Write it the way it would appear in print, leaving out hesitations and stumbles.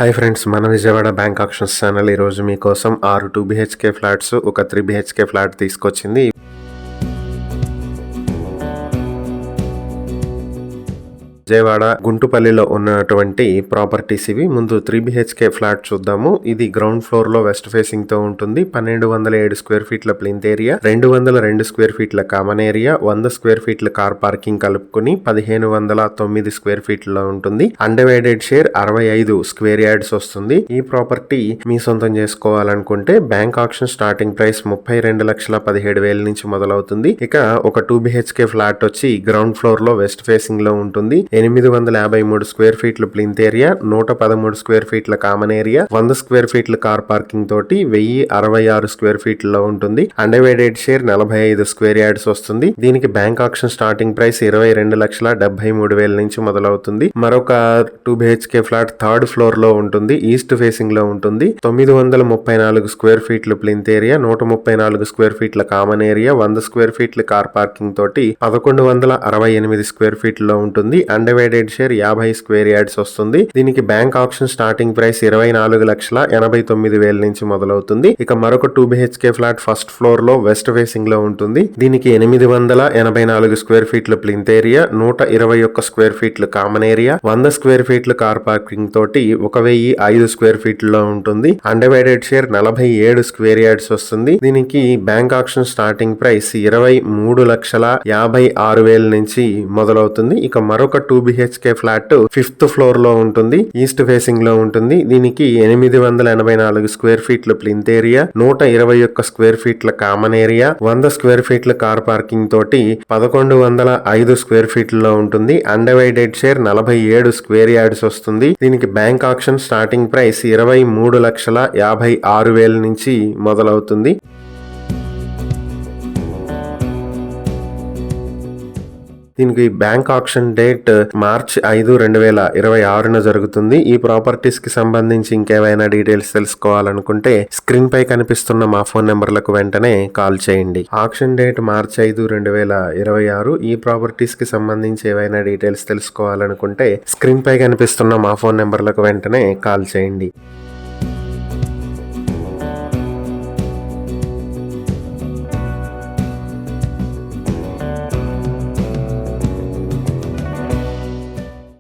Hi friends, మన Vijayawada bank options channel ఈరోజు మీకోసం 6 2 BHK ఫ్లాట్స్, ఒక 3 BHK ఫ్లాట్ తీసుకొచ్చింది. విజయవాడ గుంటుపల్లిలో ఉన్నటువంటి ప్రాపర్టీస్ ఇవి. ముందు 3 BHK ఫ్లాట్ చూద్దాము. ఇది గ్రౌండ్ ఫ్లోర్ లో వెస్ట్ ఫేసింగ్ తో ఉంటుంది. 1207 స్క్వేర్ ఫీట్ల ప్లింత్ ఏరియా, 202 స్క్వేర్ ఫీట్ల కామన్ ఏరియా, 100 స్క్వేర్ ఫీట్ల కార్ పార్కింగ్ కలుపుకుని 1509 స్క్వేర్ ఫీట్లలో ఉంటుంది. అన్డివైడెడ్ షేర్ 65 స్క్వేర్ యార్డ్స్ వస్తుంది. ఈ ప్రాపర్టీ మీ సొంతం చేసుకోవాలనుకుంటే బ్యాంక్ ఆప్షన్ స్టార్టింగ్ ప్రైస్ 32,17,000 నుంచి మొదలవుతుంది. ఇక ఒక 2 BHK ఫ్లాట్ వచ్చి గ్రౌండ్ ఫ్లోర్ లో వెస్ట్ ఫేసింగ్ లో ఉంటుంది. 853 స్క్వేర్ ఫీట్ల ప్లింత్ ఏరియా, 113 స్క్వేర్ ఫీట్ల కామన్ ఏరియా, 100 స్క్వేర్ ఫీట్ల కార్ పార్కింగ్ తోటి 1066 స్క్వేర్ ఫీట్లలో ఉంటుంది. అన్డివైడెడ్ షేర్ 45 స్క్వేర్ యార్డ్స్ వస్తుంది. దీనికి బ్యాంక్ ఆప్షన్ స్టార్టింగ్ ప్రైస్ 22,73,000 నుంచి మొదలవుతుంది. మరొక 2 BHK ఫ్లాట్ థర్డ్ ఫ్లోర్ లో ఉంటుంది. ఈస్ట్ ఫేసింగ్ లో ఉంటుంది. 934 స్క్వేర్ ఫీట్ల ప్లింత్ ఏరియా, 134 స్క్వేర్ ఫీట్ల కామన్ ఏరియా, 100 స్క్వేర్ ఫీట్ల కార్ పార్కింగ్ తోటి 1168 స్క్వేర్ ఫీట్లలో ఉంటుంది. అన్డివైడెడ్ షేర్ 50 స్క్వేర్ యార్డ్స్ వస్తుంది. దీనికి బ్యాంక్ ఆప్షన్ స్టార్టింగ్ ప్రైస్ 24,89,000 నుంచి మొదలవుతుంది. ఇక మరొక 2 BHK ఫ్లాట్ ఫస్ట్ ఫ్లోర్ లో వెస్ట్ ఫేసింగ్ లో ఉంటుంది. దీనికి 884 స్క్వేర్ ఫీట్ల ప్లింత్ ఏరియా, 121 స్క్వేర్ ఫీట్ల కామన్ ఏరియా, 100 స్క్వేర్ ఫీట్ల కార్ పార్కింగ్ తోటి 1005 స్క్వేర్ ఫీట్లలో ఉంటుంది. అన్డివైడెడ్ షేర్ 47 స్క్వేర్ యార్డ్స్ వస్తుంది. దీనికి బ్యాంక్ ఆప్షన్ స్టార్టింగ్ ప్రైస్ 23,56,000 నుంచి మొదలవుతుంది. ఇక మరొక 2 BHK ఫ్లాట్ ఫిఫ్త్ ఫ్లోర్ లో ఉంటుంది. ఈస్ట్ ఫేసింగ్ లో ఉంటుంది. దీనికి 884 స్క్వేర్ ఫీట్ల ప్లింత్ ఏరియా, 121 స్క్వేర్ ఫీట్ల కామన్ ఏరియా, 100 స్క్వేర్ ఫీట్ల కార్ పార్కింగ్ తోటి 1105 స్క్వేర్ ఫీట్లలో ఉంటుంది. అన్డివైడెడ్ షేర్ 47 స్క్వేర్ యార్డ్స్ వస్తుంది. దీనికి బ్యాంక్ ఆప్షన్ స్టార్టింగ్ ప్రైస్ 23,56,000 నుంచి మొదలవుతుంది. దీనికి బ్యాంక్ ఆప్షన్ డేట్ మార్చ్ 5, 2026 జరుగుతుంది. ఈ ప్రాపర్టీస్ కి సంబంధించి ఇంకేమైనా డీటెయిల్స్ తెలుసుకోవాలనుకుంటే స్క్రీన్ పై కనిపిస్తున్న మా ఫోన్ నెంబర్లకు వెంటనే కాల్ చేయండి. Option date March 5, 2026. ఈ ప్రాపర్టీస్ కి సంబంధించి ఏవైనా డీటెయిల్స్ తెలుసుకోవాలనుకుంటే స్క్రీన్ పై కనిపిస్తున్న మా ఫోన్ నెంబర్లకు వెంటనే కాల్ చేయండి.